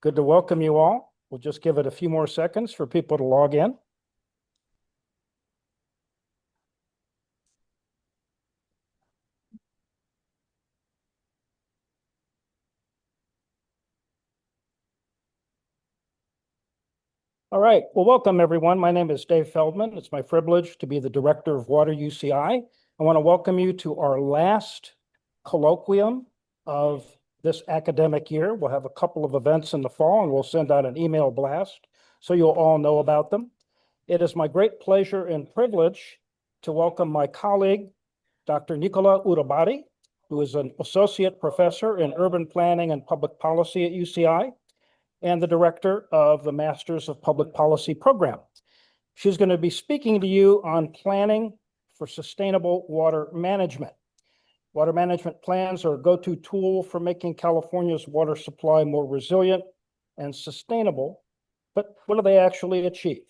Good to welcome you all. We'll just give it a few more seconds for people to log in. All right, well, welcome everyone. My name is Dave Feldman. It's my privilege to be the Director of Water UCI. I want to welcome you to our last colloquium of this academic year. We'll have a couple of events in the fall and we'll send out an email blast so you'll all know about them. It is my great pleasure and privilege to welcome my colleague, Dr. Nicola Ulibarri, who is an associate professor in urban planning and public policy at UCI and the director of the Masters of Public Policy program. She's going to be speaking to you on planning for sustainable water management. Water management plans are a go-to tool for making California's water supply more resilient and sustainable, but what do they actually achieve?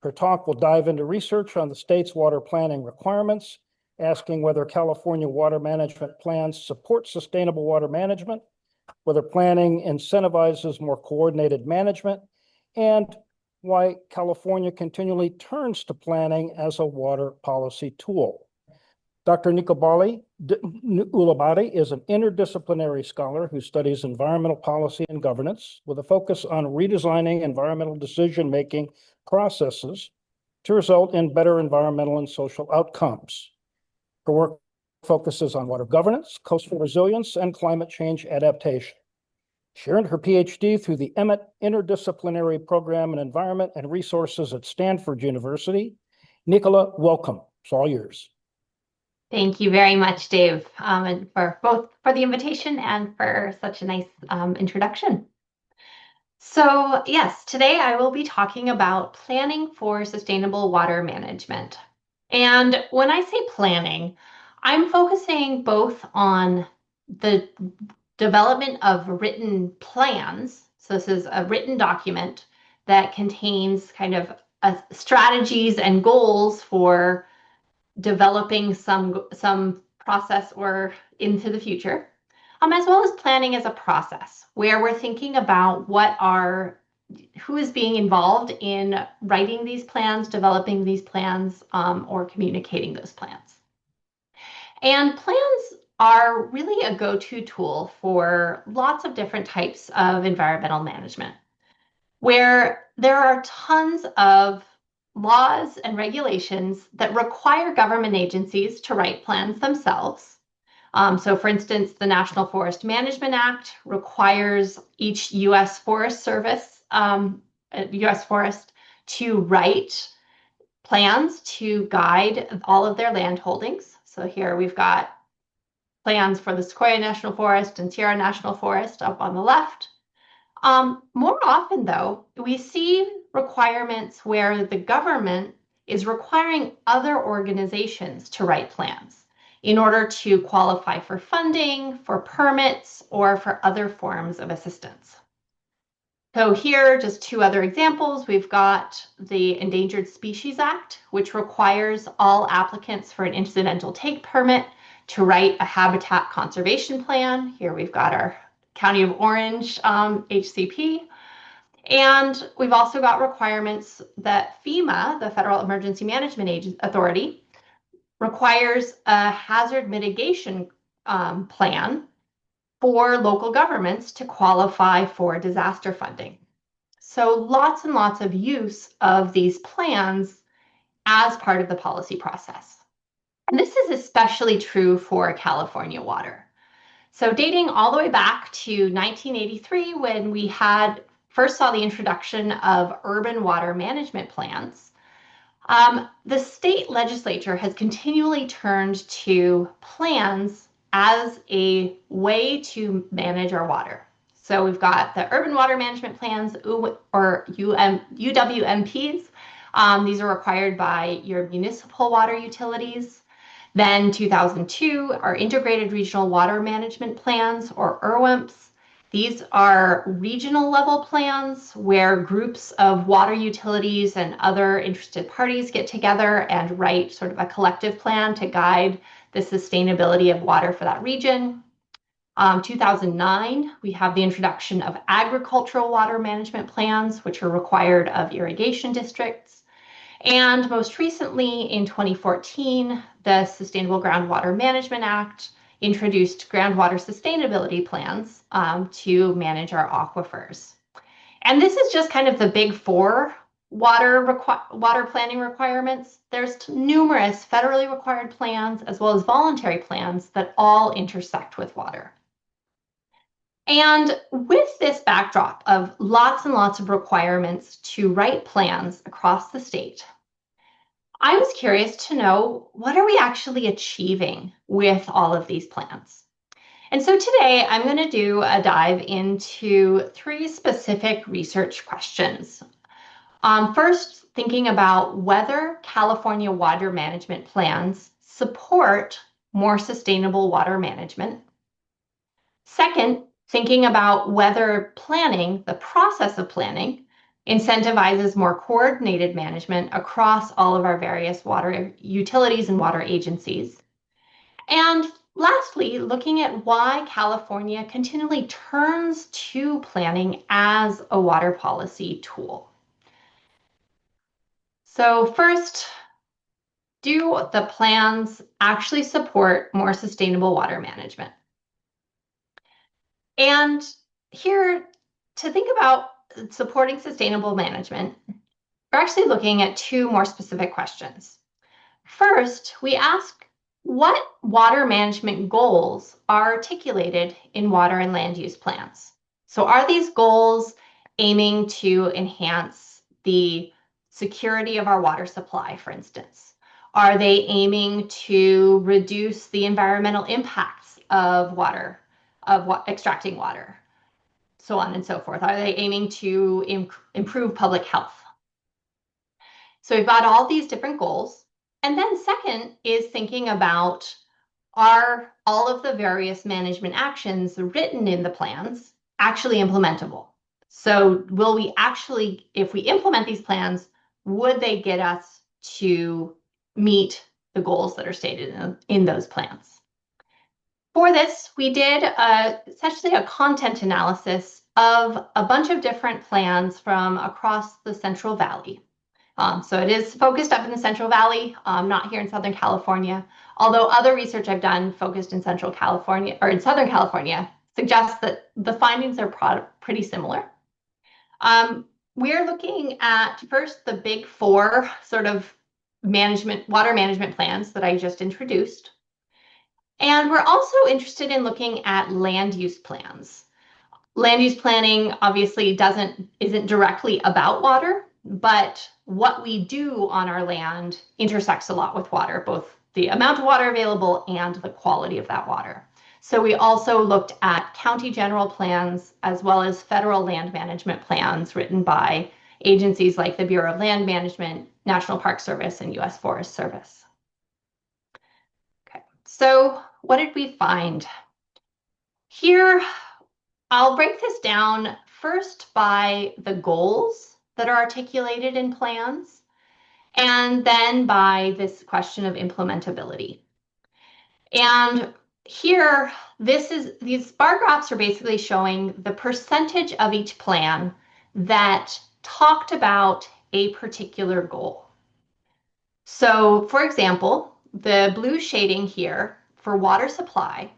Her talk will dive into research on the state's water planning requirements, asking whether California water management plans support sustainable water management, whether planning incentivizes more coordinated management, and why California continually turns to planning as a water policy tool. Dr. Nicola Ulibarri is an interdisciplinary scholar who studies environmental policy and governance with a focus on redesigning environmental decision-making processes to result in better environmental and social outcomes. Her work focuses on water governance, coastal resilience, and climate change adaptation. She earned her PhD through the Emmett Interdisciplinary Program in Environment and Resources at Stanford University. Nicola, welcome. It's all yours. Thank you very much, Dave, and for the invitation and for such a nice introduction. So yes, today I will be talking about planning for sustainable water management. And when I say planning, I'm focusing both on the development of written plans. So this is a written document that contains kind of strategies and goals for developing some process or into the future, as well as planning as a process where we're thinking about who is being involved in writing these plans, developing these plans, or communicating those plans. And plans are really a go-to tool for lots of different types of environmental management, where there are tons of laws and regulations that require government agencies to write plans themselves. So for instance, the National Forest Management Act requires each U.S. Forest Service, U.S. Forest, to write plans to guide all of their land holdings. So here we've got plans for the Sequoia National Forest and Sierra National Forest up on the left. More often, though, we see requirements where the government is requiring other organizations to write plans in order to qualify for funding, for permits, or for other forms of assistance. So here, just two other examples. We've got the Endangered Species Act, which requires all applicants for an incidental take permit to write a habitat conservation plan. Here we've got our County of Orange HCP. And we've also got requirements that FEMA, the Federal Emergency Management Authority, requires a hazard mitigation plan for local governments to qualify for disaster funding. So lots and lots of use of these plans as part of the policy process. And this is especially true for California water. So dating all the way back to 1983, when we first saw the introduction of urban water management plans, the state legislature has continually turned to plans as a way to manage our water. So we've got the urban water management plans, or UWMPs. These are required by your municipal water utilities. Then 2002 are integrated regional water management plans, or IRWMPs. These are regional level plans where groups of water utilities and other interested parties get together and write sort of a collective plan to guide the sustainability of water for that region. 2009, we have the introduction of agricultural water management plans, which are required of irrigation districts. And most recently, in 2014, the Sustainable Groundwater Management Act introduced groundwater sustainability plans to manage our aquifers. And this is just kind of the big four water planning requirements. There's numerous federally required plans as well as voluntary plans that all intersect with water. And with this backdrop of lots and lots of requirements to write plans across the state, I was curious to know, what are we actually achieving with all of these plans? And so today I'm going to do a dive into three specific research questions. First, thinking about whether California water management plans support more sustainable water management. Second, thinking about whether planning, the process of planning, incentivizes more coordinated management across all of our various water utilities and water agencies. And lastly, looking at why California continually turns to planning as a water policy tool. So first, do the plans actually support more sustainable water management? And here, to think about supporting sustainable management, we're actually looking at two more specific questions. First, we ask what water management goals are articulated in water and land use plans. So are these goals aiming to enhance the security of our water supply, for instance? Are they aiming to reduce the environmental impacts of water, extracting water, so on and so forth? Are they aiming to improve public health? So we've got all these different goals. And then second is thinking about, are all of the various management actions written in the plans actually implementable? So will we actually, if we implement these plans, would they get us to meet the goals that are stated in those plans? For this, we did essentially a content analysis of a bunch of different plans from across the Central Valley. So it is focused up in the Central Valley, not here in Southern California, although other research I've done focused in Central California or in Southern California suggests that the findings are pretty similar. We're looking at first the big four sort of water management plans that I just introduced. And we're also interested in looking at land use plans. Land use planning obviously isn't directly about water, but what we do on our land intersects a lot with water, both the amount of water available and the quality of that water. So we also looked at county general plans as well as federal land management plans written by agencies like the Bureau of Land Management, National Park Service, and U.S. Forest Service. Okay, so what did we find? Here, I'll break this down first by the goals that are articulated in plans, and then by this question of implementability. And here, these bar graphs are basically showing the percentage of each plan that talked about a particular goal. So, for example, the blue shading here for water supply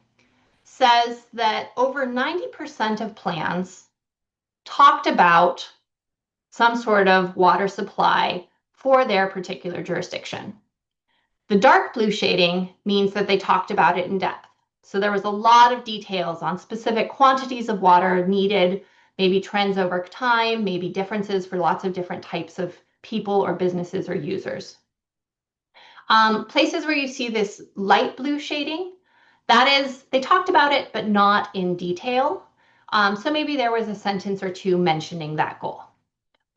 says that over 90% of plans talked about some sort of water supply for their particular jurisdiction. The dark blue shading means that they talked about it in depth. So there was a lot of details on specific quantities of water needed, maybe trends over time, maybe differences for lots of different types of people or businesses or users. Places where you see this light blue shading, that is, they talked about it, but not in detail. So maybe there was a sentence or two mentioning that goal.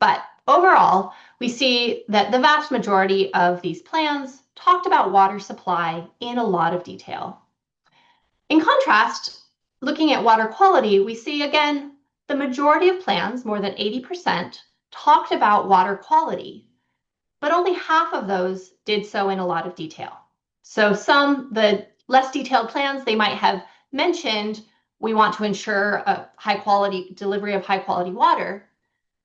But overall, we see that the vast majority of these plans talked about water supply in a lot of detail. In contrast, looking at water quality, we see again, the majority of plans, more than 80%, talked about water quality, but only half of those did so in a lot of detail. So the less detailed plans, they might have mentioned we want to ensure a high quality delivery of high quality water,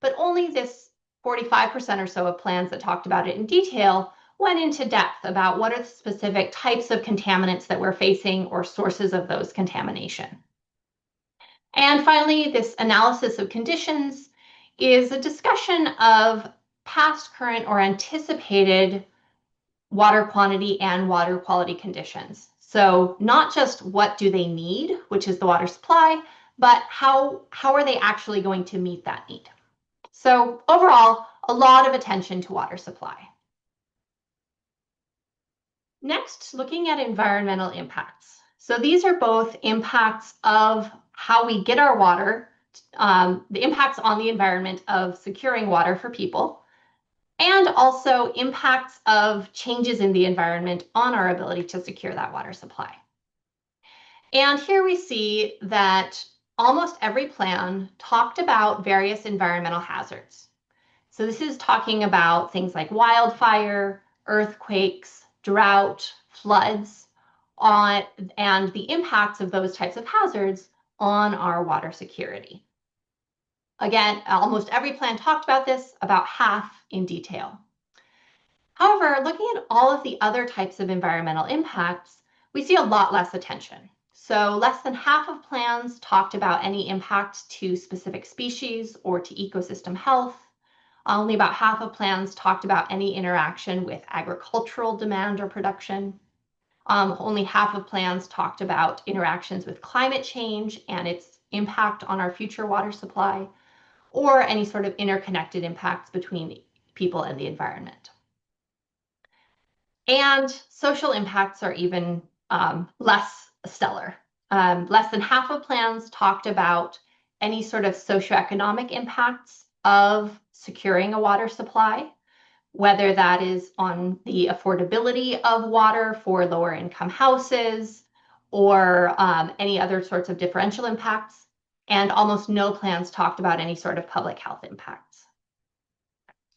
but only this 45% or so of plans that talked about it in detail went into depth about what are the specific types of contaminants that we're facing or sources of those contamination. And finally, this analysis of conditions is a discussion of past, current, or anticipated water quantity and water quality conditions. So not just what do they need, which is the water supply, but how are they actually going to meet that need? So overall, a lot of attention to water supply. Next, looking at environmental impacts. So these are both impacts of how we get our water, the impacts on the environment of securing water for people, and also impacts of changes in the environment on our ability to secure that water supply. And here we see that almost every plan talked about various environmental hazards. So this is talking about things like wildfire, earthquakes, drought, floods, and the impacts of those types of hazards on our water security. Again, almost every plan talked about this, about half in detail. However, looking at all of the other types of environmental impacts, we see a lot less attention. So less than half of plans talked about any impact to specific species or to ecosystem health. Only about half of plans talked about any interaction with agricultural demand or production. Only half of plans talked about interactions with climate change and its impact on our future water supply, or any sort of interconnected impacts between people and the environment. And social impacts are even less stellar. Less than half of plans talked about any sort of socioeconomic impacts of securing a water supply, whether that is on the affordability of water for lower income houses or any other sorts of differential impacts. And almost no plans talked about any sort of public health impacts.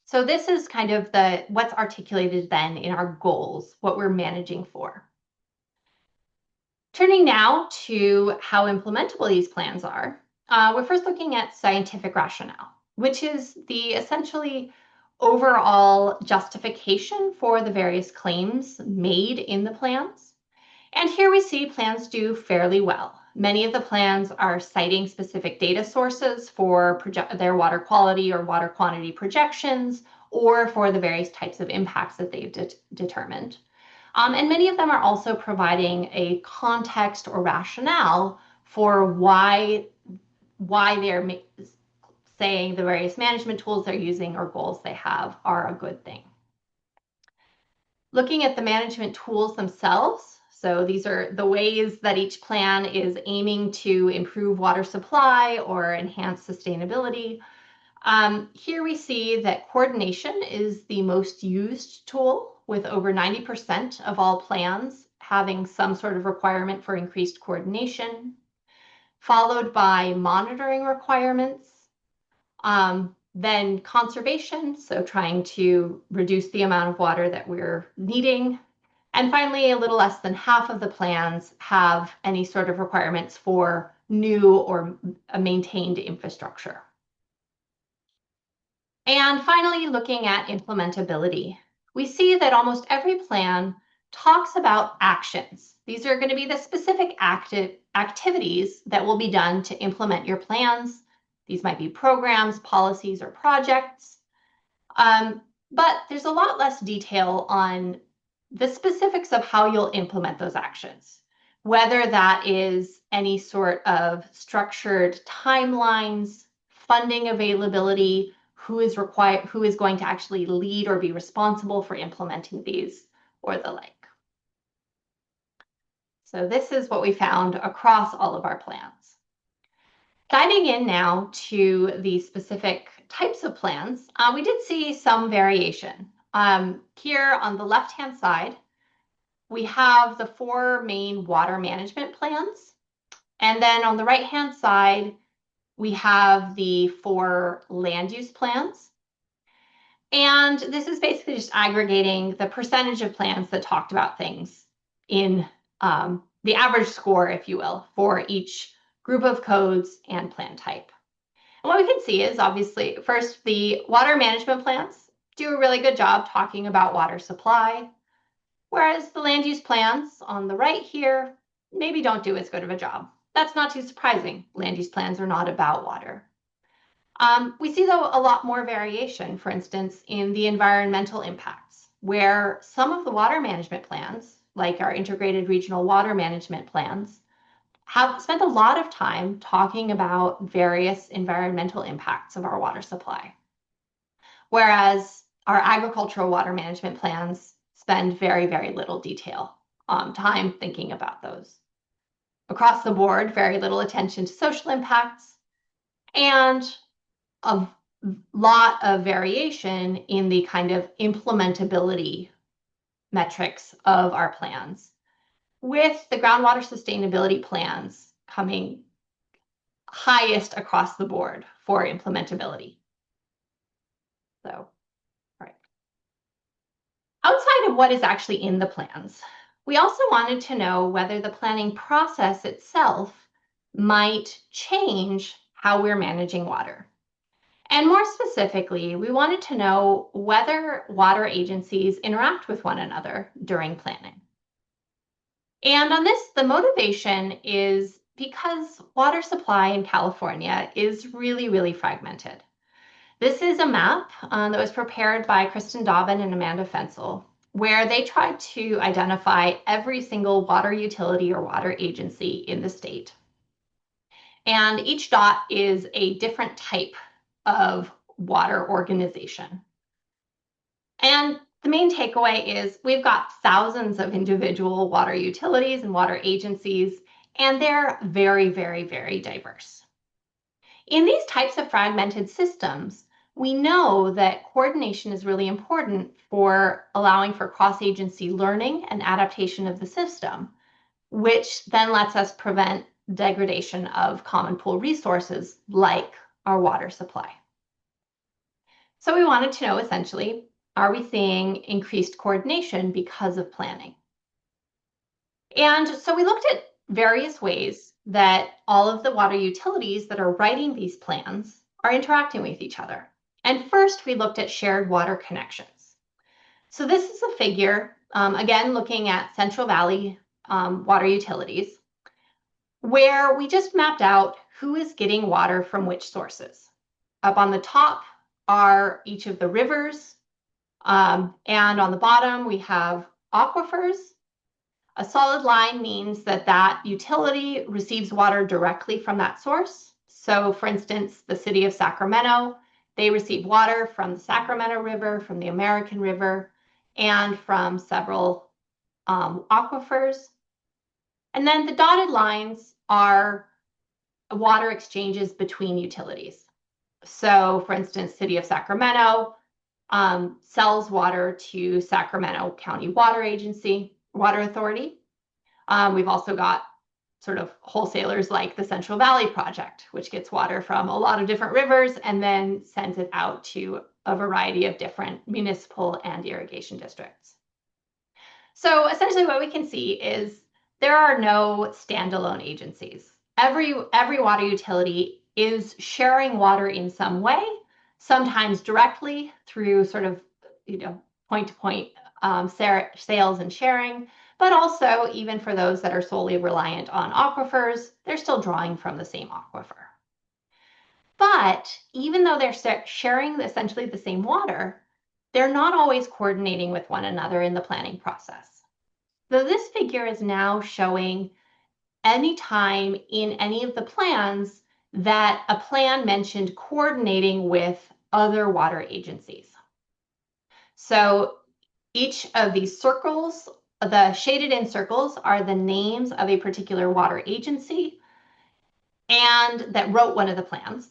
So this is kind of what's articulated then in our goals, what we're managing for. Turning now to how implementable these plans are, we're first looking at scientific rationale, which is the essentially overall justification for the various claims made in the plans. And here we see plans do fairly well. Many of the plans are citing specific data sources for their water quality or water quantity projections, or for the various types of impacts that they've determined. And many of them are also providing a context or rationale for why they're saying the various management tools they're using or goals they have are a good thing. Looking at the management tools themselves, so these are the ways that each plan is aiming to improve water supply or enhance sustainability. Here we see that coordination is the most used tool, with over 90% of all plans having some sort of requirement for increased coordination, followed by monitoring requirements, then conservation, so trying to reduce the amount of water that we're needing. And finally, a little less than half of the plans have any sort of requirements for new or maintained infrastructure. And finally, looking at implementability, we see that almost every plan talks about actions. These are going to be the specific activities that will be done to implement your plans. These might be programs, policies, or projects. But there's a lot less detail on the specifics of how you'll implement those actions, whether that is any sort of structured timelines, funding availability, who is going to actually lead or be responsible for implementing these, or the like. So this is what we found across all of our plans. Diving in now to the specific types of plans, we did see some variation. Here on the left-hand side, we have the 4 main water management plans. And then on the right-hand side, we have the 4 land use plans. And this is basically just aggregating the percentage of plans that talked about things in the average score, if you will, for each group of codes, and plan type. And what we can see is obviously, first, the water management plans do a really good job talking about water supply, whereas the land use plans on the right here maybe don't do as good of a job. That's not too surprising. Land use plans are not about water. We see, though, a lot more variation, for instance, in the environmental impacts, where some of the water management plans, like our integrated regional water management plans, have spent a lot of time talking about various environmental impacts of our water supply, whereas our agricultural water management plans spend very, very little time thinking about those. Across the board, very little attention to social impacts, and a lot of variation in the kind of implementability metrics of our plans, with the groundwater sustainability plans coming highest across the board for implementability. So, right. Outside of what is actually in the plans, we also wanted to know whether the planning process itself might change how we're managing water. And more specifically, we wanted to know whether water agencies interact with one another during planning. And on this, the motivation is because water supply in California is really, really fragmented. This is a map that was prepared by Kristen Dobbin and Amanda Fensel, where they tried to identify every single water utility or water agency in the state. And each dot is a different type of water organization. And the main takeaway is we've got thousands of individual water utilities and water agencies, and they're very, very, very diverse. In these types of fragmented systems, we know that coordination is really important for allowing for cross-agency learning and adaptation of the system, which then lets us prevent degradation of common pool resources like our water supply. So we wanted to know, essentially, are we seeing increased coordination because of planning? And so we looked at various ways that all of the water utilities that are writing these plans are interacting with each other. And first, we looked at shared water connections. So this is a figure, again, looking at Central Valley water utilities, where we just mapped out who is getting water from which sources. Up on the top are each of the rivers, and on the bottom we have aquifers. A solid line means that that utility receives water directly from that source. So for instance, the city of Sacramento, they receive water from the Sacramento River, from the American River, and from several aquifers. And then the dotted lines are water exchanges between utilities. So for instance, city of Sacramento sells water to Sacramento County Water Authority. We've also got sort of wholesalers like the Central Valley Project, which gets water from a lot of different rivers and then sends it out to a variety of different municipal and irrigation districts. So essentially what we can see is there are no standalone agencies. Every water utility is sharing water in some way, sometimes directly through sort of point-to-point sales and sharing, but also even for those that are solely reliant on aquifers, they're still drawing from the same aquifer. But even though they're sharing essentially the same water, they're not always coordinating with one another in the planning process. So this figure is now showing any time in any of the plans that a plan mentioned coordinating with other water agencies. So each of these circles, the shaded in circles, are the names of a particular water agency and that wrote one of the plans.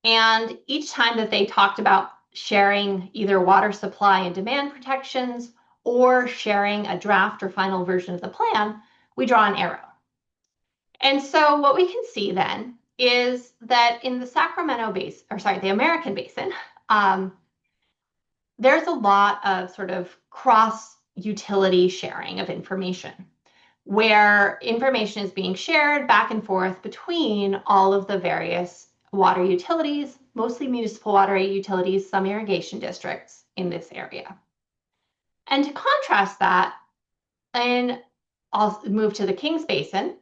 And each time that they talked about sharing either water supply and demand protections or sharing a draft or final version of the plan, we draw an arrow. And so what we can see then is that in the the American Basin, there's a lot of sort of cross-utility sharing of information. where information is being shared back and forth between all of the various water utilities, mostly municipal water utilities, some irrigation districts in this area. And to contrast that, and I'll move to the Kings Basin,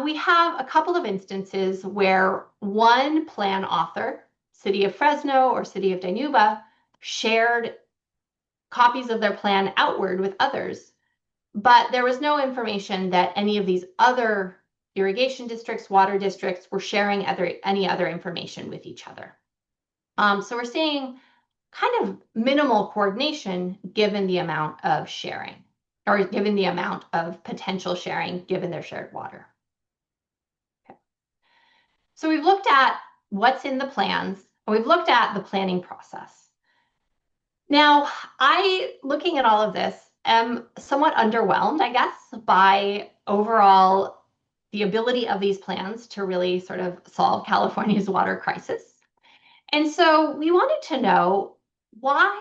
we have a couple of instances where one plan author, City of Fresno or City of Dinuba, shared copies of their plan outward with others, but there was no information that any of these other irrigation districts, water districts were sharing any other information with each other. So we're seeing kind of minimal coordination given the amount of sharing, or given the amount of potential sharing given their shared water. Okay. So we've looked at what's in the plans, and we've looked at the planning process. Now, looking at all of this, am somewhat underwhelmed, I guess, by overall the ability of these plans to really sort of solve California's water crisis. And so we wanted to know, why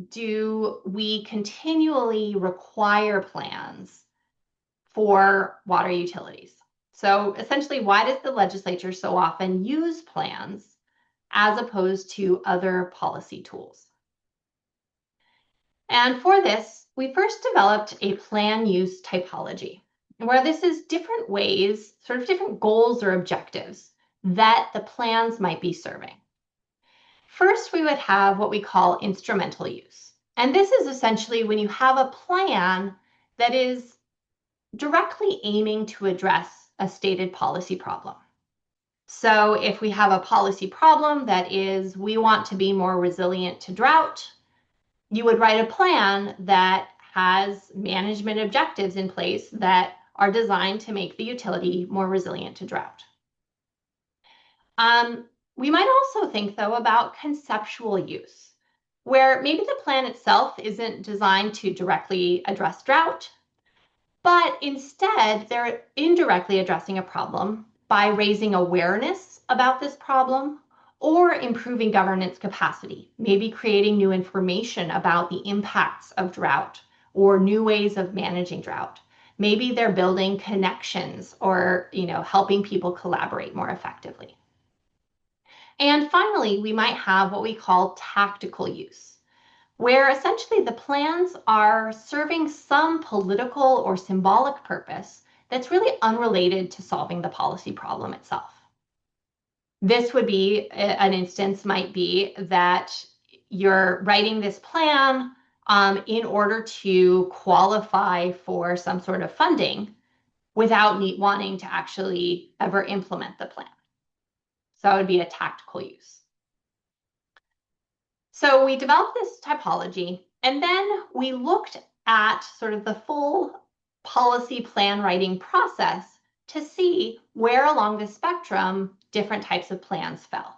do we continually require plans for water utilities? So essentially, why does the legislature so often use plans as opposed to other policy tools? And for this, we first developed a plan use typology, where this is different ways, sort of different goals or objectives that the plans might be serving. First, we would have what we call instrumental use. And this is essentially when you have a plan that is directly aiming to address a stated policy problem. So if we have a policy problem that is, we want to be more resilient to drought, you would write a plan that has management objectives in place that are designed to make the utility more resilient to drought. We might also think, though, about conceptual use, where maybe the plan itself isn't designed to directly address drought, but instead they're indirectly addressing a problem by raising awareness about this problem or improving governance capacity, maybe creating new information about the impacts of drought or new ways of managing drought. Maybe they're building connections or, helping people collaborate more effectively. And finally, we might have what we call tactical use, where essentially the plans are serving some political or symbolic purpose that's really unrelated to solving the policy problem itself. This would be, an instance might be that you're writing this plan in order to qualify for some sort of funding without wanting to actually ever implement the plan. So that would be a tactical use. So we developed this typology, and then we looked at sort of the full policy plan writing process to see where along the spectrum different types of plans fell.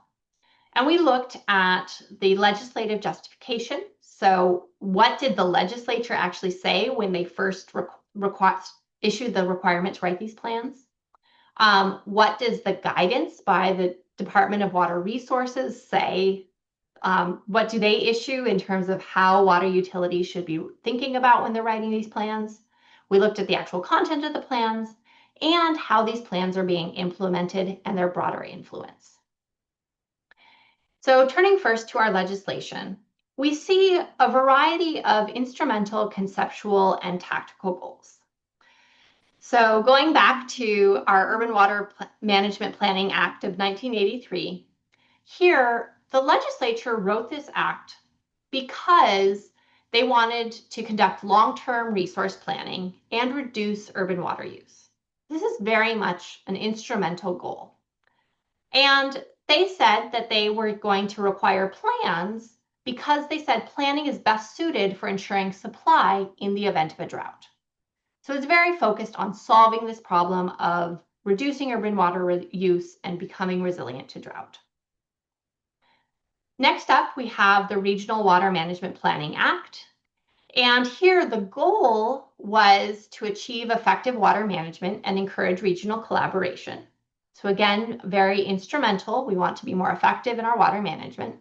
And we looked at the legislative justification. So what did the legislature actually say when they first issued the requirement to write these plans? What does the guidance by the Department of Water Resources say? What do they issue in terms of how water utilities should be thinking about when they're writing these plans? We looked at the actual content of the plans and how these plans are being implemented and their broader influence. So turning first to our legislation, we see a variety of instrumental, conceptual, and tactical goals. So going back to our Urban Water Management Planning Act of 1983, here the legislature wrote this act because they wanted to conduct long-term resource planning and reduce urban water use. This is very much an instrumental goal. And they said that they were going to require plans because they said planning is best suited for ensuring supply in the event of a drought. So it's very focused on solving this problem of reducing urban water use and becoming resilient to drought. Next up, we have the Regional Water Management Planning Act. And here the goal was to achieve effective water management and encourage regional collaboration. So again, very instrumental. We want to be more effective in our water management.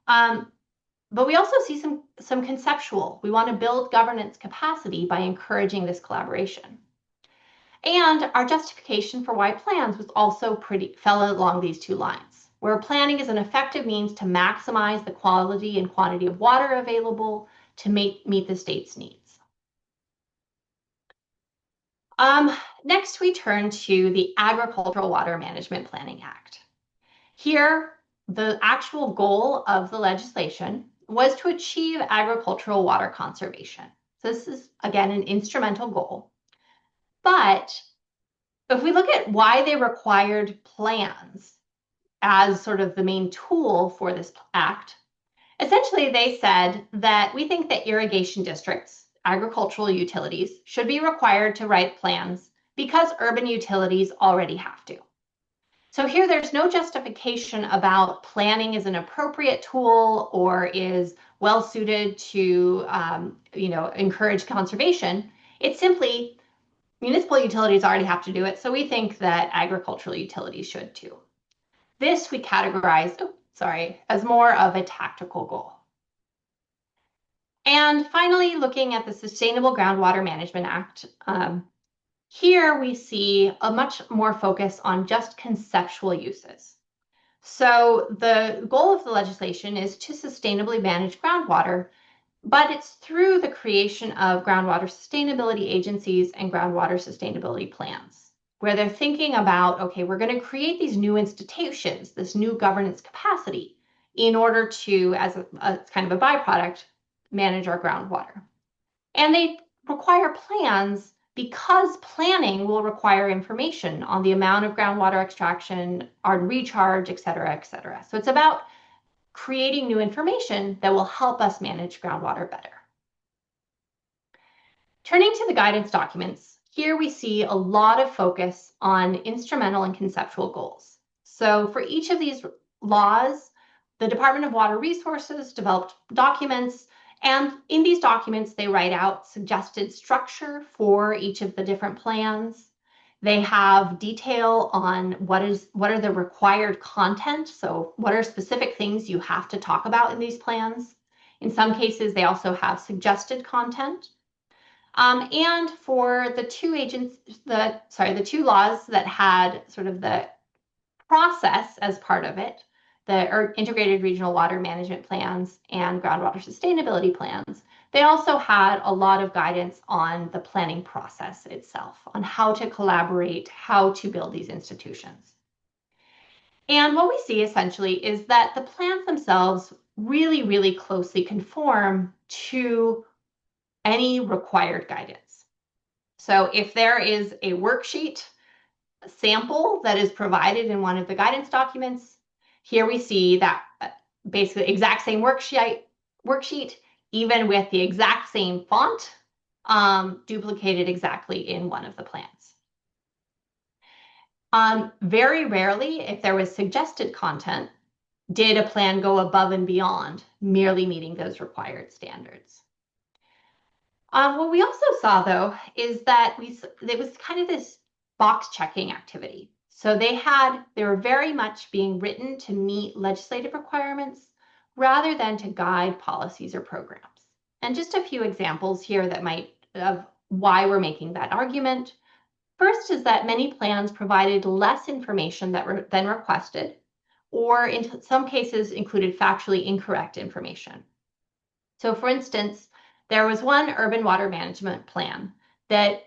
But we also see some conceptual. We want to build governance capacity by encouraging this collaboration. And our justification for why plans was also fell along these two lines, where planning is an effective means to maximize the quality and quantity of water available to meet the state's needs. Next, we turn to the Agricultural Water Management Planning Act. Here, the actual goal of the legislation was to achieve agricultural water conservation. So this is, again, an instrumental goal. But if we look at why they required plans as sort of the main tool for this act, essentially they said that we think that irrigation districts, agricultural utilities, should be required to write plans because urban utilities already have to. So here there's no justification about planning is an appropriate tool or is well suited to encourage conservation. It's simply municipal utilities already have to do it, so we think that agricultural utilities should too. This we categorized, as more of a tactical goal. And finally, looking at the Sustainable Groundwater Management Act, here we see a much more focus on just conceptual uses. So the goal of the legislation is to sustainably manage groundwater, but it's through the creation of groundwater sustainability agencies and groundwater sustainability plans, where they're thinking about, okay, we're going to create these new institutions, this new governance capacity, in order to, as a kind of a byproduct, manage our groundwater. And they require plans because planning will require information on the amount of groundwater extraction, our recharge, et cetera, et cetera. So it's about creating new information that will help us manage groundwater better. Turning to the guidance documents, here we see a lot of focus on instrumental and conceptual goals. So for each of these laws, the Department of Water Resources developed documents, and in these documents, they write out suggested structure for each of the different plans. They have detail on what are the required content. So what are specific things you have to talk about in these plans? In some cases, they also have suggested content. And for the the two laws that had sort of the process as part of it, the integrated regional water management plans and groundwater sustainability plans, they also had a lot of guidance on the planning process itself, on how to collaborate, how to build these institutions. And what we see essentially is that the plans themselves really, really closely conform to any required guidance. So if there is a worksheet sample that is provided in one of the guidance documents, here we see that basically exact same worksheet, even with the exact same font, duplicated exactly in one of the plans. Very rarely, if there was suggested content, did a plan go above and beyond merely meeting those required standards. What we also saw, though, is that it was kind of this box checking activity. So they were very much being written to meet legislative requirements rather than to guide policies or programs. And just a few examples here of why we're making that argument. First is that many plans provided less information than requested, or in some cases included factually incorrect information. So for instance, there was one urban water management plan that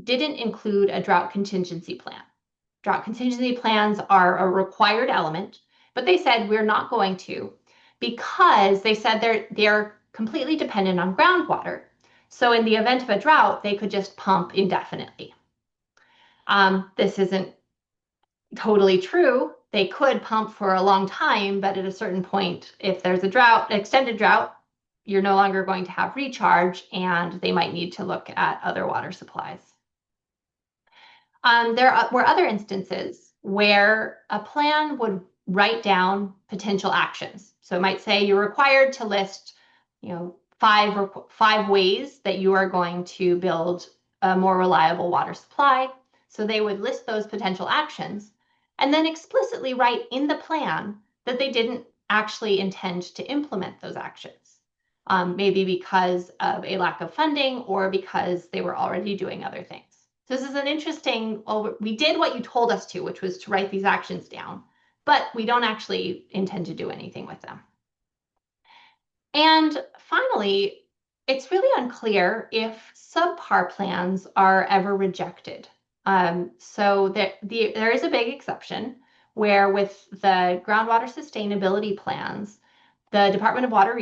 didn't include a drought contingency plan. Drought contingency plans are a required element, but they said we're not going to because they said they're completely dependent on groundwater. So in the event of a drought, they could just pump indefinitely. This isn't totally true. They could pump for a long time, but at a certain point, if there's a extended drought, you're no longer going to have recharge, and they might need to look at other water supplies. There were other instances where a plan would write down potential actions. So it might say you're required to list, 5 ways that you are going to build a more reliable water supply. So they would list those potential actions and then explicitly write in the plan that they didn't actually intend to implement those actions, maybe because of a lack of funding or because they were already doing other things. So this is an interesting, well, we did what you told us to, which was to write these actions down, but we don't actually intend to do anything with them. And finally, it's really unclear if subpar plans are ever rejected. So there is a big exception where with the groundwater sustainability plans, the Department of Water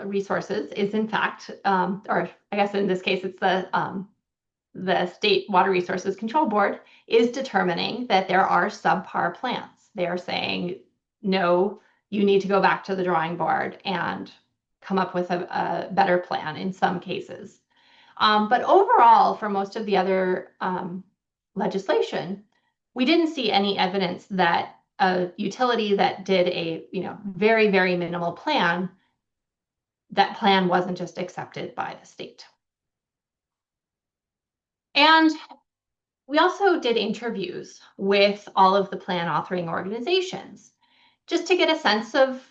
Resources is in fact, or I guess in this case, it's the State Water Resources Control Board is determining that there are subpar plans. They are saying, no, you need to go back to the drawing board and come up with a better plan in some cases. But overall, for most of the other legislation, we didn't see any evidence that a utility that did a very, very minimal plan, that plan wasn't just accepted by the state. And we also did interviews with all of the plan authoring organizations just to get a sense of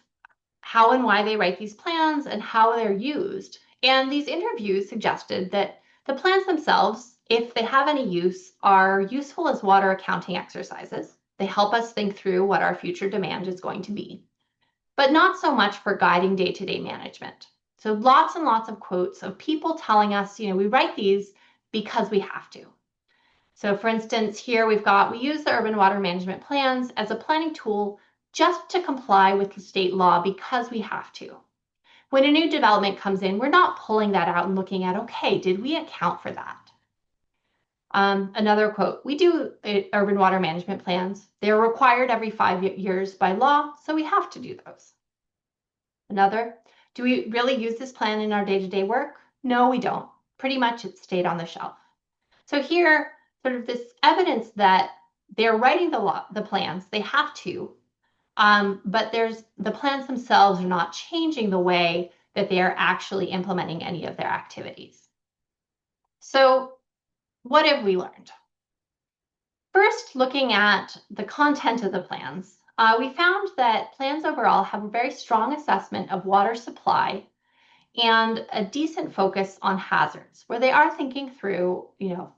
how and why they write these plans and how they're used. And these interviews suggested that the plans themselves, if they have any use, are useful as water accounting exercises. They help us think through what our future demand is going to be, but not so much for guiding day-to-day management. So lots and lots of quotes of people telling us, we write these because we have to. So for instance, here we use the urban water management plans as a planning tool just to comply with the state law because we have to. When a new development comes in, we're not pulling that out and looking at, okay, did we account for that? Another quote, we do urban water management plans. They're required every 5 years by law, so we have to do those. Another, do we really use this plan in our day-to-day work? No, we don't. Pretty much it stayed on the shelf. So here, sort of this evidence that they're writing the plans, they have to, but the plans themselves are not changing the way that they are actually implementing any of their activities. So what have we learned? First, looking at the content of the plans, we found that plans overall have a very strong assessment of water supply and a decent focus on hazards, where they are thinking through,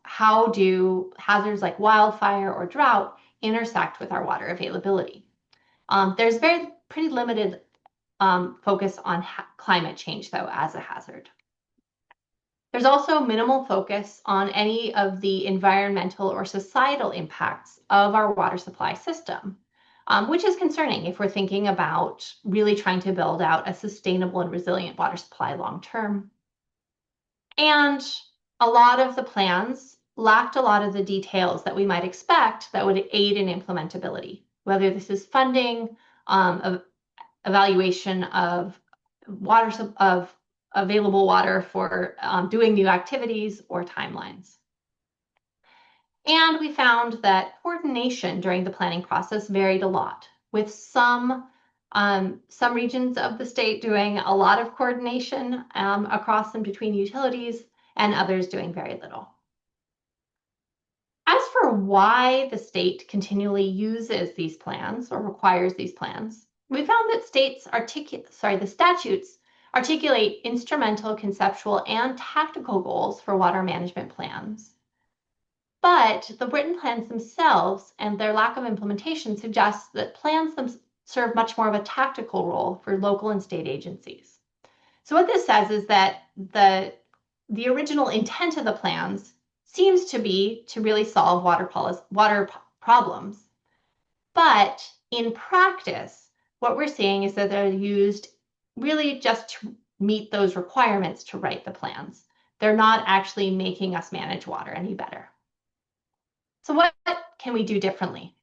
how do hazards like wildfire or drought intersect with our water availability. There's pretty limited focus on climate change, though, as a hazard. There's also minimal focus on any of the environmental or societal impacts of our water supply system, which is concerning if we're thinking about really trying to build out a sustainable and resilient water supply long term. And a lot of the plans lacked a lot of the details that we might expect that would aid in implementability, whether this is funding, evaluation of available water for doing new activities or timelines. And we found that coordination during the planning process varied a lot, with some regions of the state doing a lot of coordination across and between utilities, and others doing very little. As for why the state continually uses these plans or requires these plans, we found that the statutes articulate instrumental, conceptual, and tactical goals for water management plans. But the written plans themselves and their lack of implementation suggests that plans serve much more of a tactical role for local and state agencies. So what this says is that the original intent of the plans seems to be to really solve water problems. But in practice, what we're seeing is that they're used really just to meet those requirements to write the plans. They're not actually making us manage water any better. So what can we do differently?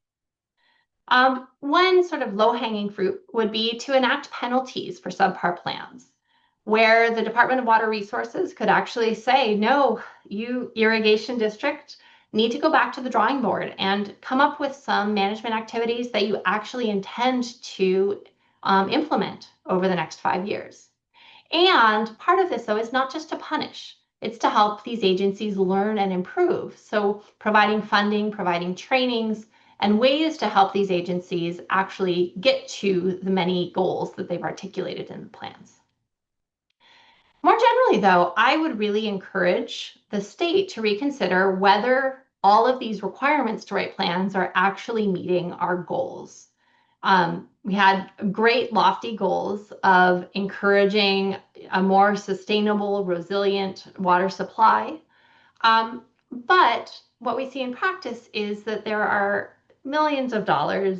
One sort of low-hanging fruit would be to enact penalties for subpar plans, where the Department of Water Resources could actually say, no, you irrigation district need to go back to the drawing board and come up with some management activities that you actually intend to implement over the next 5 years. And part of this, though, is not just to punish. It's to help these agencies learn and improve. So providing funding, providing trainings, and ways to help these agencies actually get to the many goals that they've articulated in the plans. More generally, though, I would really encourage the state to reconsider whether all of these requirements to write plans are actually meeting our goals. We had great lofty goals of encouraging a more sustainable, resilient water supply. But what we see in practice is that there are millions of dollars,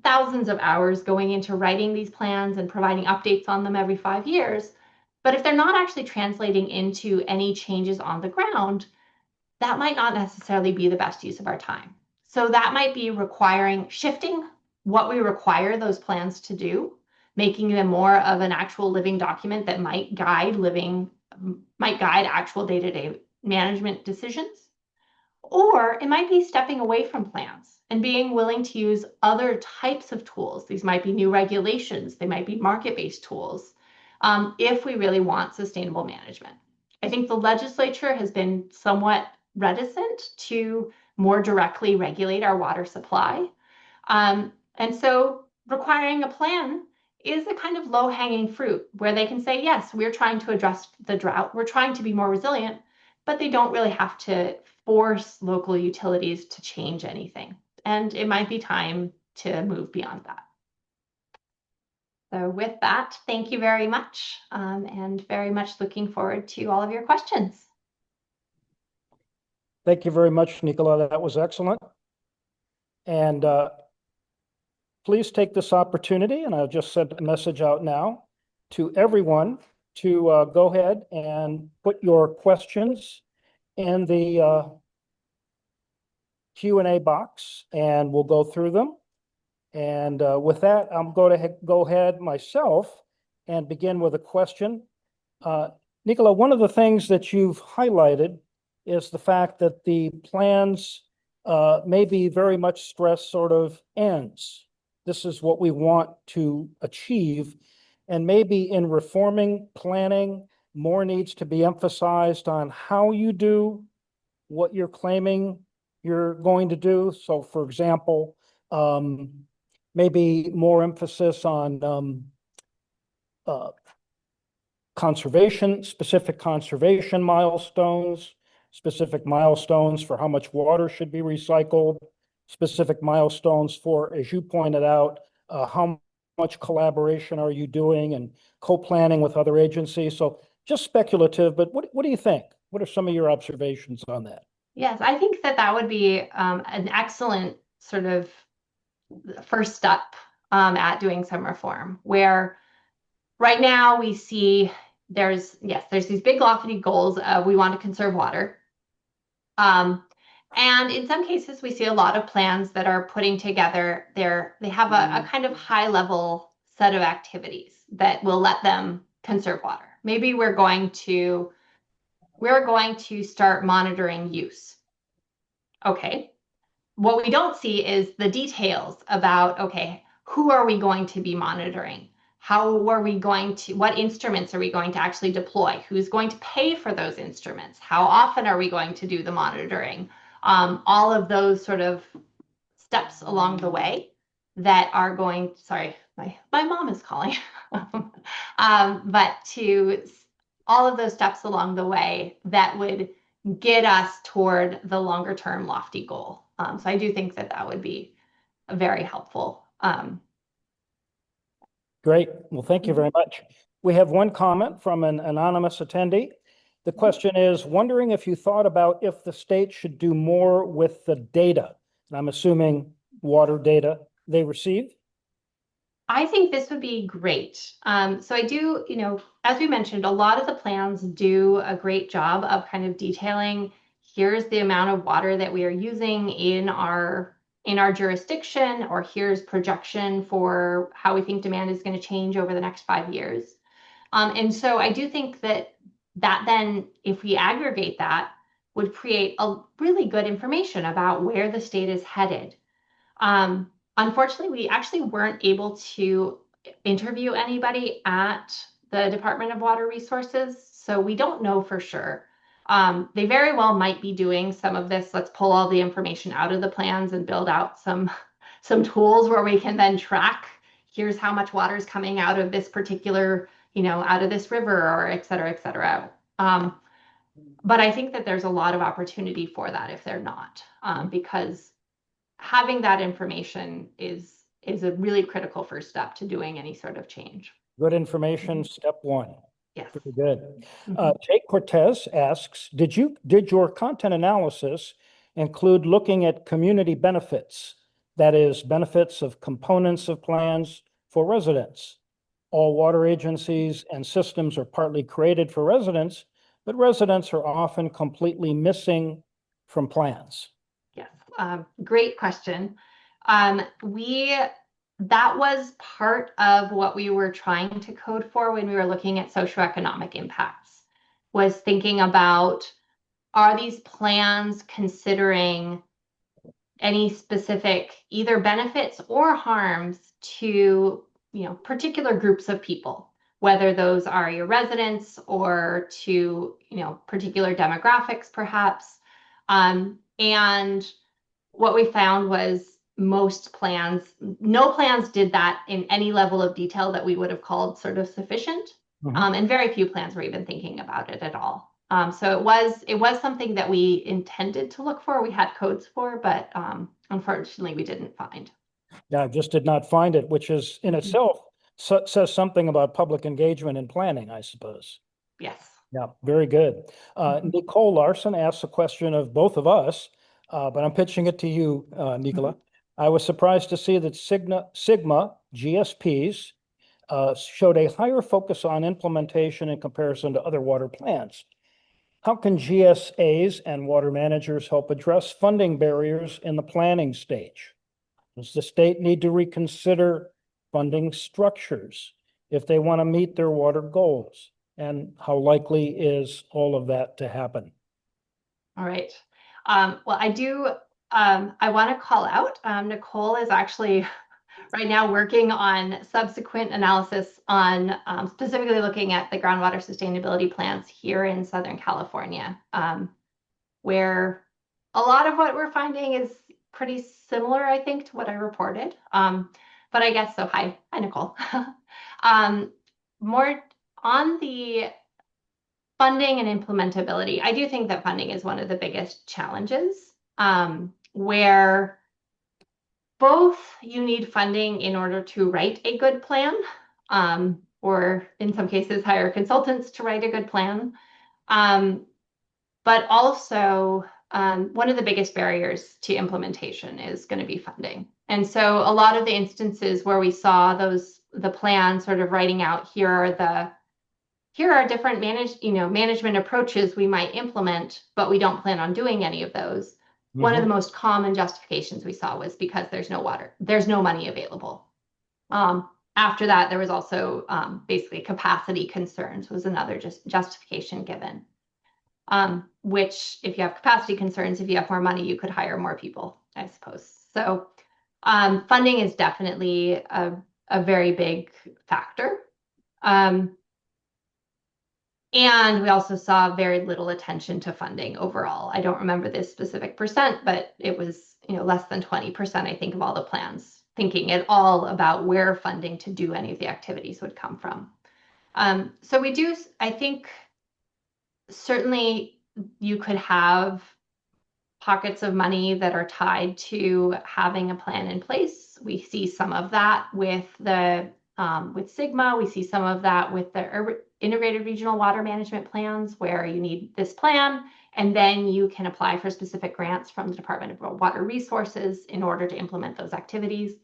thousands of hours going into writing these plans and providing updates on them every 5 years. But if they're not actually translating into any changes on the ground, that might not necessarily be the best use of our time. So that might be shifting what we require those plans to do, making them more of an actual living document that might guide actual day-to-day management decisions. Or it might be stepping away from plans and being willing to use other types of tools. These might be new regulations, they might be market-based tools, if we really want sustainable management. I think the legislature has been somewhat reticent to more directly regulate our water supply. And so requiring a plan is a kind of low-hanging fruit where they can say, yes, we're trying to address the drought, we're trying to be more resilient, but they don't really have to force local utilities to change anything. And it might be time to move beyond that. So with that, thank you very much, and very much looking forward to all of your questions. Thank you very much, Nicola. That was excellent. And please take this opportunity, and I'll just send a message out now to everyone to go ahead and put your questions in the Q&A box, and we'll go through them. And with that, I'm going to go ahead myself and begin with a question. Nicola, one of the things that you've highlighted is the fact that the plans may be very much stress sort of ends. This is what we want to achieve. And maybe in reforming planning, more needs to be emphasized on how you do what you're claiming you're going to do. So for example, maybe more emphasis on specific conservation milestones, specific milestones for how much water should be recycled, specific milestones for, as you pointed out, how much collaboration are you doing and co-planning with other agencies. So just speculative, but what do you think? What are some of your observations on that? Yes, I think that would be an excellent sort of first step at doing some reform, where right now we see there's these big lofty goals of we want to conserve water. And in some cases, we see a lot of plans that are putting together they have a kind of high level set of activities that will let them conserve water. Maybe we're going to start monitoring use. Okay. What we don't see is the details about, okay, who are we going to be monitoring? What instruments are we going to actually deploy? Who's going to pay for those instruments? How often are we going to do the monitoring? All of those sort of steps along the way that are going, sorry, my mom is calling. But to all of those steps along the way that would get us toward the longer term lofty goal. So I do think that would be very helpful. Great. Well, thank you very much. We have one comment from an anonymous attendee. The question is, wondering if you thought about if the state should do more with the data, and I'm assuming water data they receive. I think this would be great. So I do, as we mentioned, a lot of the plans do a great job of kind of detailing, here's the amount of water that we are using in our jurisdiction, or here's projection for how we think demand is going to change over the next 5 years. And so I do think that then, if we aggregate that, would create a really good information about where the state is headed. Unfortunately, we actually weren't able to interview anybody at the Department of Water Resources, so we don't know for sure. They very well might be doing some of this. Let's pull all the information out of the plans and build out some tools where we can then track, here's how much water is coming out of this particular, out of this river, or et cetera, et cetera. But I think that there's a lot of opportunity for that if they're not, because having that information is a really critical first step to doing any sort of change. Good information, step one. Yes. Very good. Mhm. Jake Cortez asks, did your content analysis include looking at community benefits? That is, benefits of components of plans for residents. All water agencies and systems are partly created for residents, but residents are often completely missing from plans. Yes, great question. That was part of what we were trying to code for when we were looking at socioeconomic impacts, was thinking about, are these plans considering any specific either benefits or harms to, particular groups of people, whether those are your residents or to, particular demographics perhaps. And what we found was no plans did that in any level of detail that we would have called sort of sufficient. And very few plans were even thinking about it at all. So it was something that we intended to look for. We had codes for, but unfortunately we didn't find. Yeah, I just did not find it, which is in itself says something about public engagement and planning, I suppose. Yes. Yeah, very good. Nicole Larson asks a question of both of us, but I'm pitching it to you, Nicola. I was surprised to see that Sigma GSPs showed a higher focus on implementation in comparison to other water plans. How can GSAs and water managers help address funding barriers in the planning stage? Does the state need to reconsider funding structures if they want to meet their water goals? And how likely is all of that to happen? All right. Well, I want to call out, Nicole is actually right now working on subsequent analysis on specifically looking at the groundwater sustainability plans here in Southern California, where a lot of what we're finding is pretty similar, I think, to what I reported. But I guess so. Hi, Nicole. More on the funding and implementability. I do think that funding is one of the biggest challenges, where both you need funding in order to write a good plan, or in some cases, hire consultants to write a good plan. But also, one of the biggest barriers to implementation is going to be funding. And so a lot of the instances where we saw the plan sort of writing out, here are different management approaches we might implement, but we don't plan on doing any of those. One of the most common justifications we saw was because there's no money available. After that, there was also basically capacity concerns was another justification given. Which if you have capacity concerns, if you have more money, you could hire more people, I suppose. So funding is definitely a very big factor. And we also saw very little attention to funding overall. I don't remember this specific percent, but it was less than 20%, I think, of all the plans thinking at all about where funding to do any of the activities would come from. So we do, I think, certainly you could have pockets of money that are tied to having a plan in place. We see some of that with Sigma. We see some of that with the integrated regional water management plans, where you need this plan, and then you can apply for specific grants from the Department of Water Resources in order to implement those activities.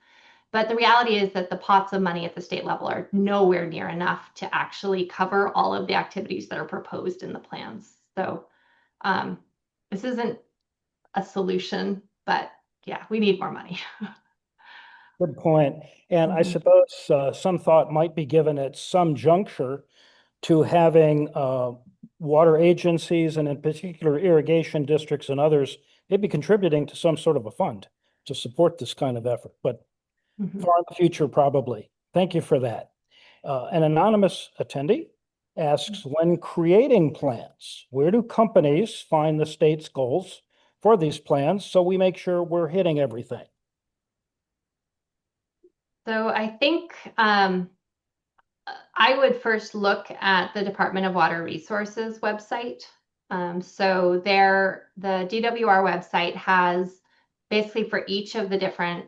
But the reality is that the pots of money at the state level are nowhere near enough to actually cover all of the activities that are proposed in the plans. So this isn't a solution, but yeah, we need more money. Good point. And I suppose some thought might be given at some juncture to having water agencies and in particular irrigation districts and others maybe contributing to some sort of a fund to support this kind of effort, but far in the future, probably. Thank you for that. An anonymous attendee asks, when creating plans, where do companies find the state's goals for these plans so we make sure we're hitting everything? So I think I would first look at the Department of Water Resources website. So there, the DWR website has basically for each of the different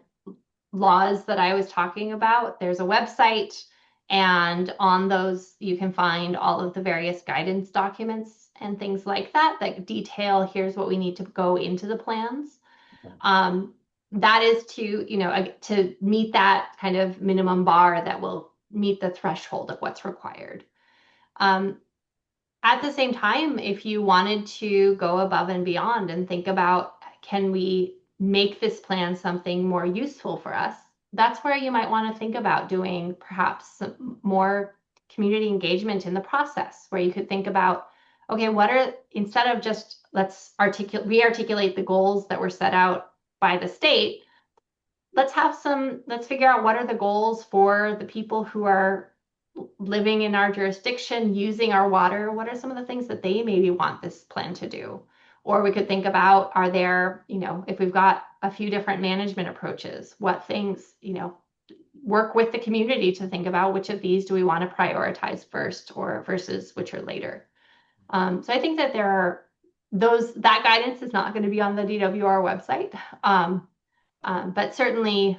laws that I was talking about, there's a website, and on those you can find all of the various guidance documents and things like that that detail here's what we need to go into the plans. That is to meet that kind of minimum bar that will meet the threshold of what's required. At the same time, if you wanted to go above and beyond and think about, can we make this plan something more useful for us? That's where you might want to think about doing perhaps some more community engagement in the process, where you could think about, okay, instead of just let's re-articulate the goals that were set out by the state, let's figure out what are the goals for the people who are living in our jurisdiction, using our water. What are some of the things that they maybe want this plan to do? Or we could think about, are there, if we've got a few different management approaches, what things, work with the community to think about which of these do we want to prioritize first or versus which are later. So I think that that guidance is not going to be on the DWR website. But certainly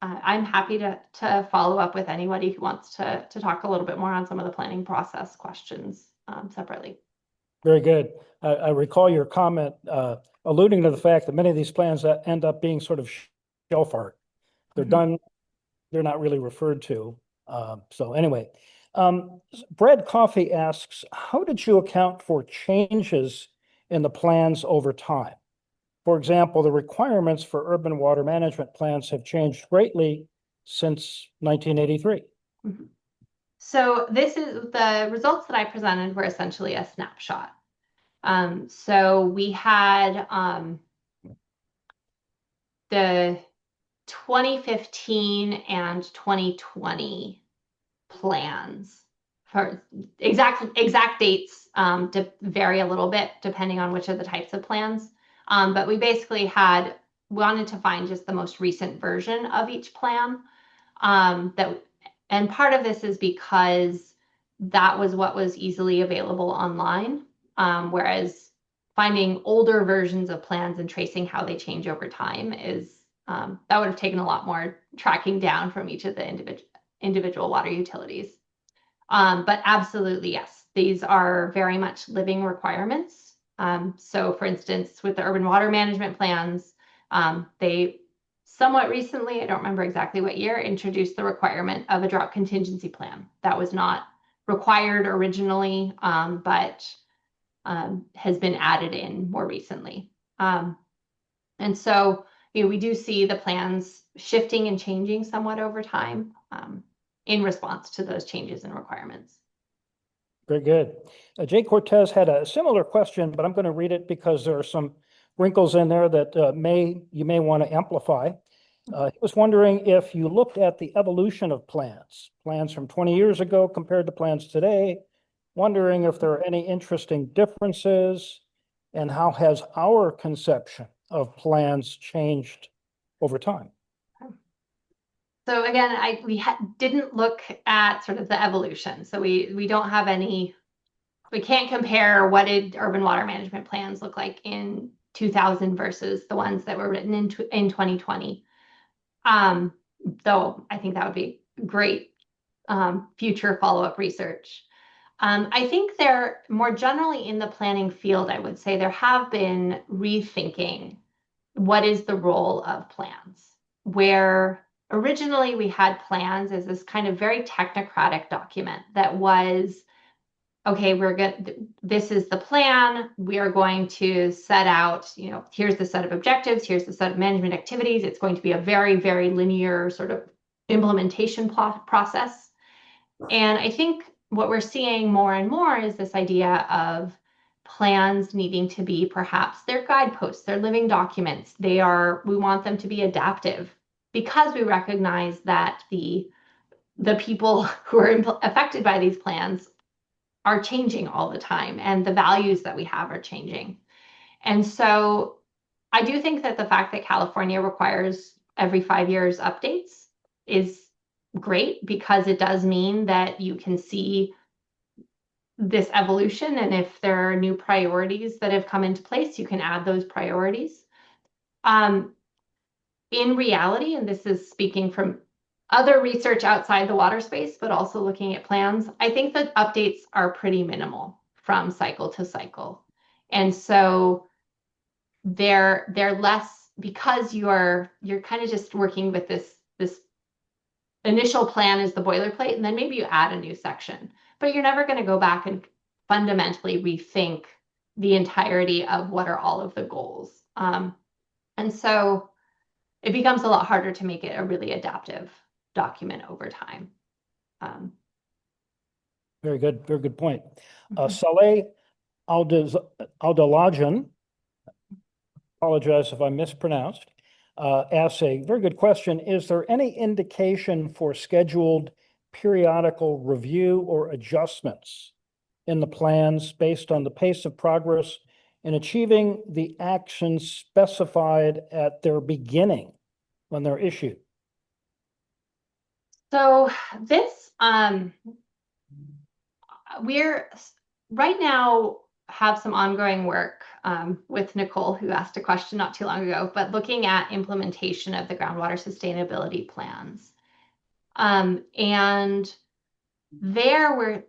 I'm happy to follow up with anybody who wants to talk a little bit more on some of the planning process questions separately. Very good. I recall your comment alluding to the fact that many of these plans that end up being sort of shelf art. They're done, they're not really referred to. So anyway, Bread Coffee asks, how did you account for changes in the plans over time? For example, the requirements for urban water management plans have changed greatly since 1983. So the results that I presented were essentially a snapshot. So we had the 2015 and 2020 plans. For exact dates to vary a little bit depending on which of the types of plans. But we basically wanted to find just the most recent version of each plan. And part of this is because that was what was easily available online, whereas finding older versions of plans and tracing how they change over time that would have taken a lot more tracking down from each of the individual water utilities. But absolutely, yes, these are very much living requirements. So for instance, with the urban water management plans, they somewhat recently, I don't remember exactly what year, introduced the requirement of a drought contingency plan. That was not required originally, but has been added in more recently. And so we do see the plans shifting and changing somewhat over time in response to those changes in requirements. Very good. Jay Cortez had a similar question, but I'm going to read it because there are some wrinkles in there that you may want to amplify. He was wondering if you looked at the evolution of plans from 20 years ago compared to plans today, wondering if there are any interesting differences and how has our conception of plans changed over time. So again, we didn't look at sort of the evolution. So we don't have we can't compare what did urban water management plans look like in 2000 versus the ones that were written in 2020. Though I think that would be great future follow-up research. I think more generally in the planning field, I would say there have been rethinking what is the role of plans, where originally we had plans as this kind of very technocratic document that was, okay, this is the plan. We are going to set out, here's the set of objectives, here's the set of management activities. It's going to be a very, very linear sort of implementation process. And I think what we're seeing more and more is this idea of plans needing to be perhaps their guideposts, their living documents. We want them to be adaptive because we recognize that the people who are affected by these plans are changing all the time and the values that we have are changing. And so I do think that the fact that California requires every 5 years updates is great because it does mean that you can see this evolution, and if there are new priorities that have come into place, you can add those priorities. In reality, and this is speaking from other research outside the water space, but also looking at plans, I think that updates are pretty minimal from cycle to cycle. And so they're less, because you're kind of just working with this initial plan is the boilerplate, and then maybe you add a new section, but you're never going to go back and fundamentally rethink the entirety of what are all of the goals. And so it becomes a lot harder to make it a really adaptive document over time. Very good point. Mhm. Saleh Aldalajan, apologize if I mispronounced, asks a very good question. Is there any indication for scheduled periodical review or adjustments in the plans based on the pace of progress in achieving the actions specified at their beginning when they're issued? So this, we're right now have some ongoing work with Nicole, who asked a question not too long ago, but looking at implementation of the groundwater sustainability plans. And there we're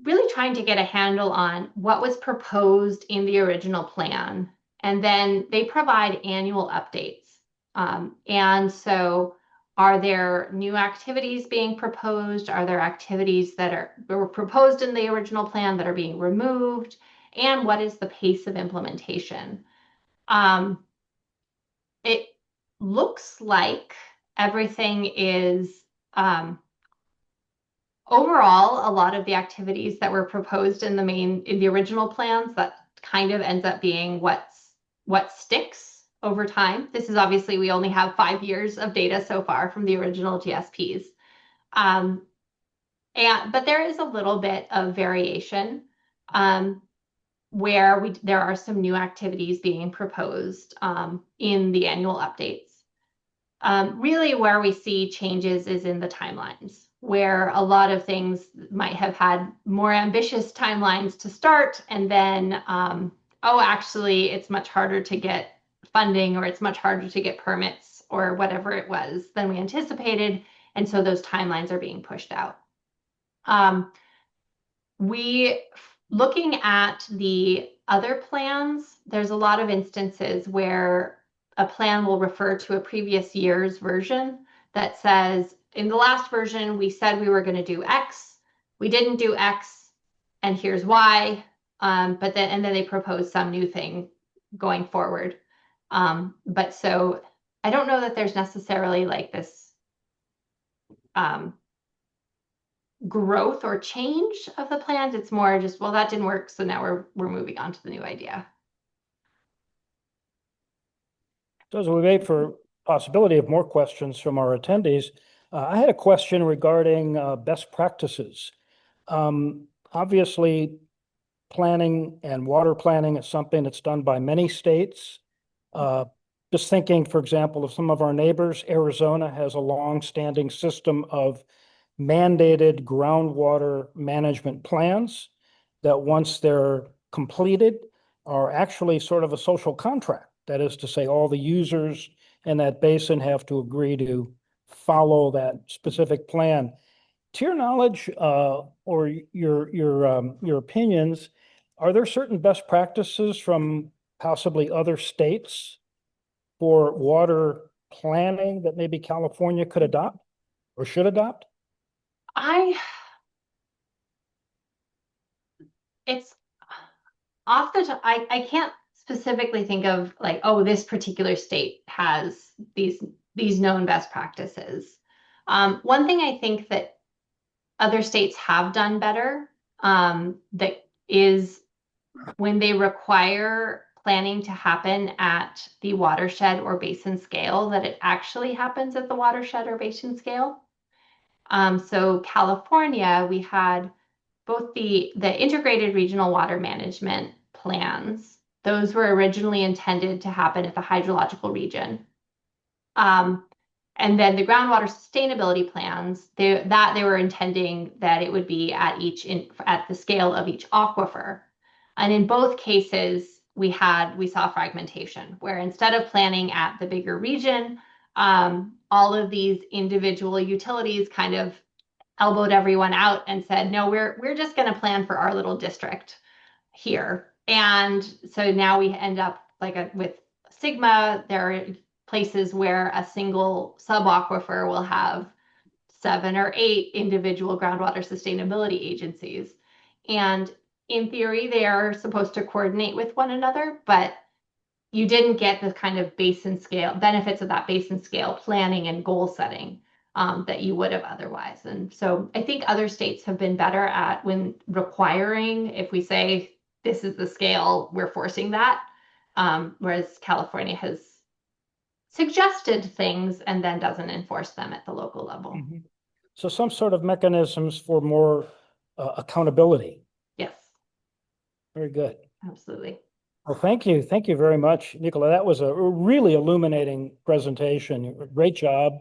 really trying to get a handle on what was proposed in the original plan. And then they provide annual updates. And so are there new activities being proposed? Are there activities that were proposed in the original plan that are being removed? And what is the pace of implementation? It looks like everything is overall, a lot of the activities that were proposed in the original plans, that kind of ends up being what sticks over time. This is obviously, we only have 5 years of data so far from the original GSPs. But there is a little bit of variation where there are some new activities being proposed in the annual updates. Really where we see changes is in the timelines, where a lot of things might have had more ambitious timelines to start, and then, oh, actually, it's much harder to get funding, or it's much harder to get permits, or whatever it was than we anticipated, and so those timelines are being pushed out. Looking at the other plans, there's a lot of instances where a plan will refer to a previous year's version that says, in the last version, we said we were going to do X, we didn't do X, and here's why. And then they propose some new thing going forward. But so I don't know that there's necessarily like this growth or change of the plans. It's more just, well, that didn't work, so now we're moving on to the new idea. So as we wait for possibility of more questions from our attendees, I had a question regarding best practices. Obviously, planning and water planning is something that's done by many states. Just thinking, for example, of some of our neighbors, Arizona has a long-standing system of mandated groundwater management plans that, once they're completed, are actually sort of a social contract. That is to say, all the users in that basin have to agree to follow that specific plan. To your knowledge, or your opinions, are there certain best practices from possibly other states for water planning that maybe California could adopt or should adopt? It's off the top, I can't specifically think of like, oh, this particular state has these known best practices. One thing I think that other states have done better, that is when they require planning to happen at the watershed or basin scale, that it actually happens at the watershed or basin scale. So California, we had both the integrated regional water management plans. Those were originally intended to happen at the hydrological region. And then the groundwater sustainability plans, they were intending that it would be at at the scale of each aquifer. And in both cases, we saw fragmentation, where instead of planning at the bigger region, all of these individual utilities kind of elbowed everyone out and said, no, we're just going to plan for our little district here. And so now we end up with Sigma, there are places where a single subaquifer will have 7 or 8 individual groundwater sustainability agencies. And in theory, they are supposed to coordinate with one another, but you didn't get the kind of basin scale benefits of that basin scale planning and goal setting that you would have otherwise. And so I think other states have been better at when requiring, if we say this is the scale, we're forcing that. Whereas California has suggested things and then doesn't enforce them at the local level. Mhm. So some sort of mechanisms for more accountability. Yes, Very good. absolutely. Well, thank you. Thank you very much, Nicola. That was a really illuminating presentation. Great job.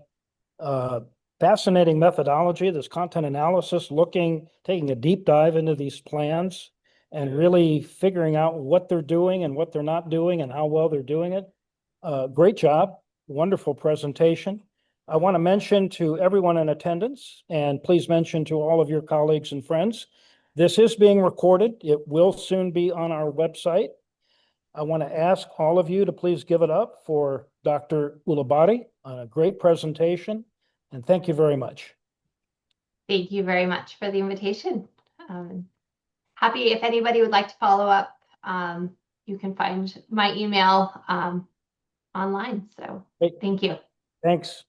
Fascinating methodology, this content analysis, taking a deep dive into these plans and really figuring out what they're doing and what they're not doing and how well they're doing it. Great job. Wonderful presentation. I want to mention to everyone in attendance, and please mention to all of your colleagues and friends, this is being recorded. It will soon be on our website. I want to ask all of you to please give it up for Dr. Ulibarri on a great presentation, and thank you very much. Thank you very much for the invitation. Happy if anybody would like to follow up, you can find my email online. So Great. thank you. Thanks.